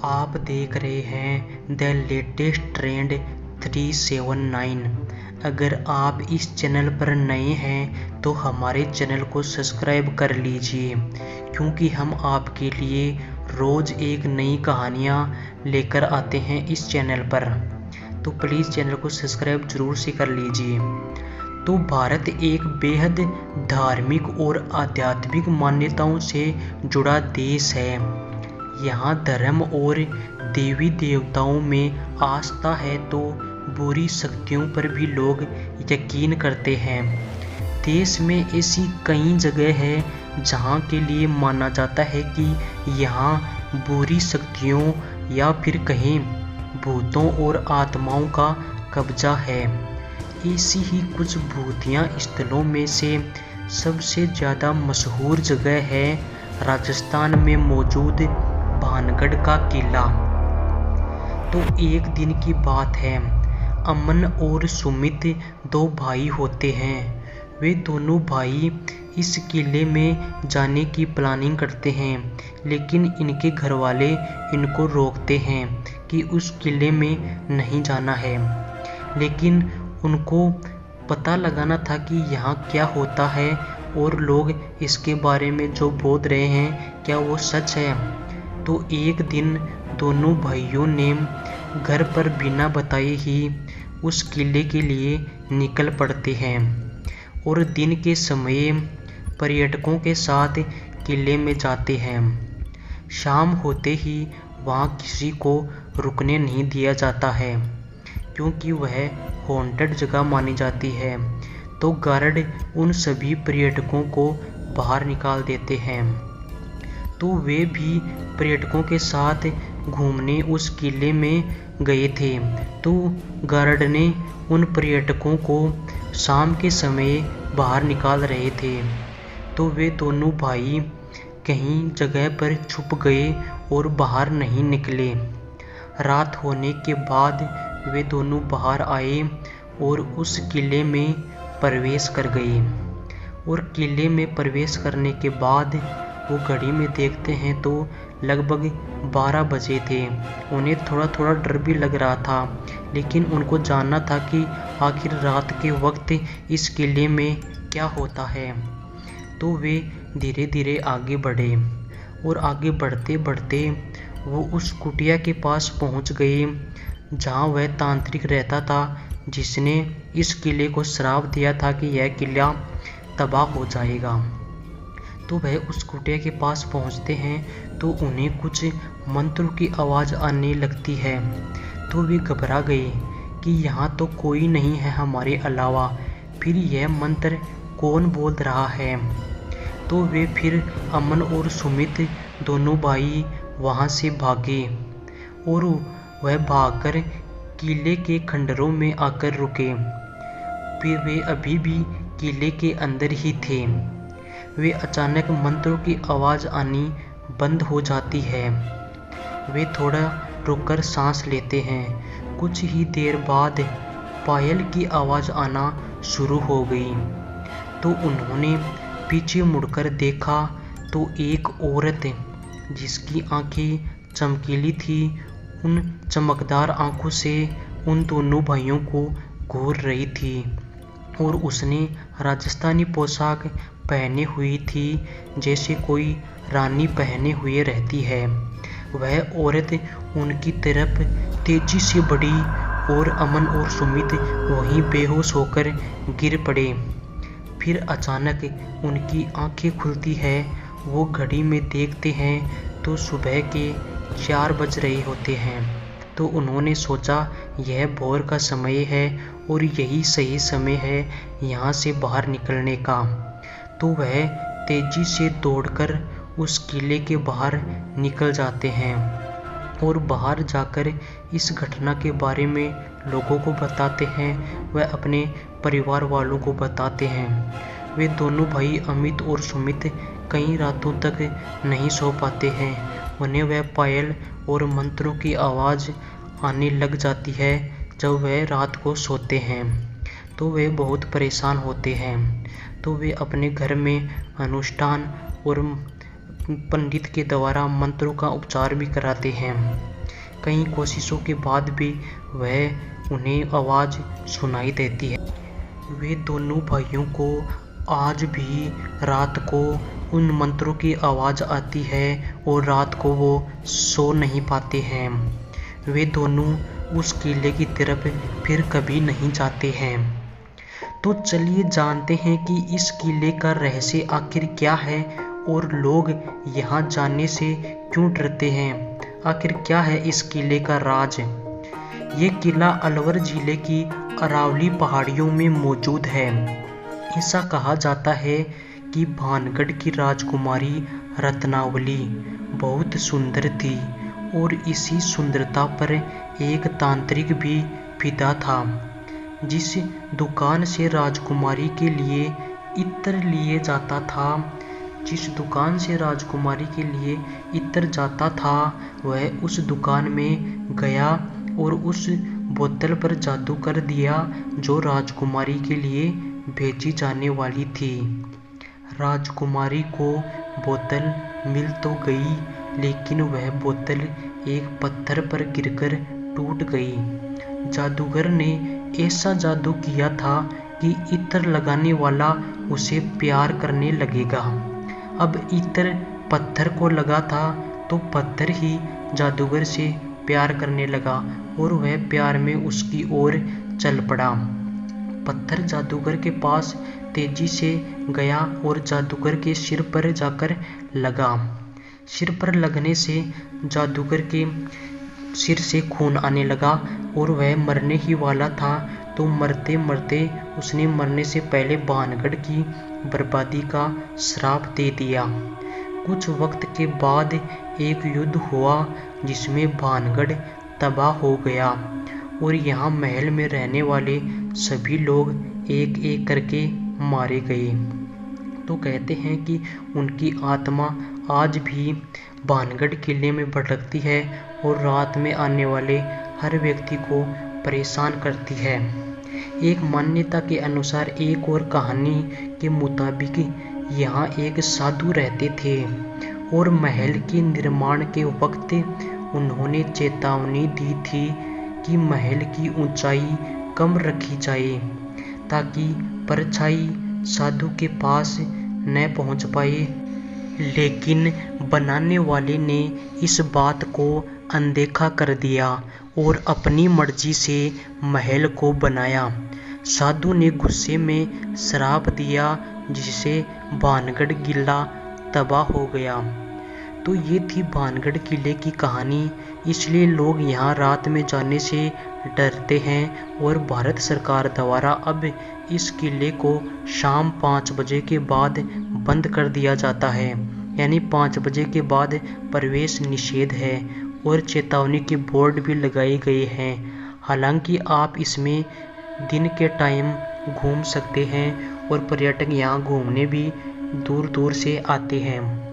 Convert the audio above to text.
आप देख रहे हैं द लेटेस्ट ट्रेंड 379। अगर आप इस चैनल पर नए हैं तो हमारे चैनल को सब्सक्राइब कर लीजिए, क्योंकि हम आपके लिए रोज़ एक नई कहानियाँ लेकर आते हैं इस चैनल पर। तो प्लीज़ चैनल को सब्सक्राइब ज़रूर से कर लीजिए। तो भारत एक बेहद धार्मिक और आध्यात्मिक मान्यताओं से जुड़ा देश है। यहाँ धर्म और देवी देवताओं में आस्था है तो बुरी शक्तियों पर भी लोग यकीन करते हैं। देश में ऐसी कई जगह है जहाँ के लिए माना जाता है कि यहाँ बुरी शक्तियों या फिर कहें भूतों और आत्माओं का कब्जा है। ऐसी ही कुछ भूतिया स्थलों में से सबसे ज़्यादा मशहूर जगह है राजस्थान में मौजूद भानगढ़ का किला। तो एक दिन की बात है, अमन और सुमित दो भाई होते हैं। वे दोनों भाई इस किले में जाने की प्लानिंग करते हैं, लेकिन इनके घर वाले इनको रोकते हैं कि उस किले में नहीं जाना है। लेकिन उनको पता लगाना था कि यहाँ क्या होता है और लोग इसके बारे में जो बोल रहे हैं क्या वो सच है। तो एक दिन दोनों भाइयों ने घर पर बिना बताए ही उस किले के लिए निकल पड़ते हैं और दिन के समय पर्यटकों के साथ किले में जाते हैं। शाम होते ही वहाँ किसी को रुकने नहीं दिया जाता है, क्योंकि वह हॉन्टेड जगह मानी जाती है। तो गार्ड उन सभी पर्यटकों को बाहर निकाल देते हैं। तो वे भी पर्यटकों के साथ घूमने उस किले में गए थे। तो गार्ड ने उन पर्यटकों को शाम के समय बाहर निकाल रहे थे। तो वे दोनों भाई कहीं जगह पर छुप गए और बाहर नहीं निकले। रात होने के बाद वे दोनों बाहर आए और उस किले में प्रवेश कर गए। और किले में प्रवेश करने के बाद वो घड़ी में देखते हैं तो लगभग 12 बजे थे। उन्हें थोड़ा थोड़ा डर भी लग रहा था, लेकिन उनको जानना था कि आखिर रात के वक्त इस किले में क्या होता है। तो वे धीरे धीरे आगे बढ़े और आगे बढ़ते बढ़ते वो उस कुटिया के पास पहुंच गए जहां वह तांत्रिक रहता था, जिसने इस किले को श्राप दिया था कि यह किला तबाह हो जाएगा। तो वह उस कुटिया के पास पहुंचते हैं तो उन्हें कुछ मंत्रों की आवाज़ आने लगती है। तो वे घबरा गए कि यहाँ तो कोई नहीं है हमारे अलावा, फिर यह मंत्र कौन बोल रहा है। तो वे फिर अमन और सुमित दोनों भाई वहाँ से भागे और वह भागकर किले के खंडरों में आकर रुके। फिर वे अभी भी किले के अंदर ही थे। वे अचानक मंत्रों की आवाज़ आनी बंद हो जाती है। वे थोड़ा रुककर सांस लेते हैं। कुछ ही देर बाद पायल की आवाज़ आना शुरू हो गई। तो उन्होंने पीछे मुड़कर देखा तो एक औरत जिसकी आंखें चमकीली थी, उन चमकदार आंखों से उन दोनों भाइयों को घूर रही थी और उसने राजस्थानी पोशाक पहने हुई थी, जैसे कोई रानी पहने हुए रहती है। वह औरत उनकी तरफ तेजी से बढ़ी और अमन और सुमित वहीं बेहोश होकर गिर पड़े। फिर अचानक उनकी आंखें खुलती है। वो घड़ी में देखते हैं तो सुबह के 4 बज रहे होते हैं। तो उन्होंने सोचा यह भोर का समय है और यही सही समय है यहाँ से बाहर निकलने का। तो वह तेजी से दौड़कर उस किले के बाहर निकल जाते हैं और बाहर जाकर इस घटना के बारे में लोगों को बताते हैं। वह अपने परिवार वालों को बताते हैं। वे दोनों भाई अमित और सुमित कई रातों तक नहीं सो पाते हैं। उन्हें वह पायल और मंत्रों की आवाज़ आने लग जाती है जब वह रात को सोते हैं। तो वे बहुत परेशान होते हैं। तो वे अपने घर में अनुष्ठान और पंडित के द्वारा मंत्रों का उपचार भी कराते हैं। कई कोशिशों के बाद भी वह उन्हें आवाज़ सुनाई देती है। वे दोनों भाइयों को आज भी रात को उन मंत्रों की आवाज़ आती है और रात को वो सो नहीं पाते हैं। वे दोनों उस किले की तरफ फिर कभी नहीं जाते हैं। तो चलिए जानते हैं कि इस किले का रहस्य आखिर क्या है और लोग यहाँ जाने से क्यों डरते हैं। आखिर क्या है इस किले का राज। ये किला अलवर जिले की अरावली पहाड़ियों में मौजूद है। ऐसा कहा जाता है कि भानगढ़ की राजकुमारी रत्नावली बहुत सुंदर थी और इसी सुंदरता पर एक तांत्रिक भी फिदा था। जिस दुकान से राजकुमारी के लिए इत्र लिए जाता था वह उस दुकान में गया और उस बोतल पर जादू कर दिया जो राजकुमारी के लिए भेजी जाने वाली थी। राजकुमारी को बोतल मिल तो गई, लेकिन वह बोतल एक पत्थर पर गिरकर टूट गई। जादूगर ने ऐसा जादू किया था कि इत्र लगाने वाला उसे प्यार करने लगेगा। अब इत्र पत्थर को लगा था तो पत्थर ही जादूगर से प्यार करने लगा और वह प्यार में उसकी ओर चल पड़ा। पत्थर जादूगर के पास तेजी से गया और जादूगर के सिर पर जाकर लगा। सिर पर लगने से जादूगर के सिर से खून आने लगा और वह मरने ही वाला था। तो मरते मरते उसने मरने से पहले भानगढ़ की बर्बादी का श्राप दे दिया। कुछ वक्त के बाद एक युद्ध हुआ जिसमें भानगढ़ तबाह हो गया और यहाँ महल में रहने वाले सभी लोग एक एक करके मारे गए। तो कहते हैं कि उनकी आत्मा आज भी भानगढ़ किले में भटकती है और रात में आने वाले हर व्यक्ति को परेशान करती है। एक मान्यता के अनुसार एक और कहानी के मुताबिक यहाँ एक साधु रहते थे और महल के निर्माण के वक्त उन्होंने चेतावनी दी थी कि महल की ऊंचाई कम रखी जाए ताकि परछाई साधु के पास न पहुंच पाए। लेकिन बनाने वाले ने इस बात को अनदेखा कर दिया और अपनी मर्जी से महल को बनाया। साधु ने गुस्से में श्राप दिया जिससे भानगढ़ किला तबाह हो गया। तो ये थी भानगढ़ किले की कहानी। इसलिए लोग यहाँ रात में जाने से डरते हैं और भारत सरकार द्वारा अब इस किले को शाम 5 बजे के बाद बंद कर दिया जाता है। यानी 5 बजे के बाद प्रवेश निषेध है और चेतावनी के बोर्ड भी लगाए गए हैं। हालांकि आप इसमें दिन के टाइम घूम सकते हैं और पर्यटक यहाँ घूमने भी दूर दूर से आते हैं।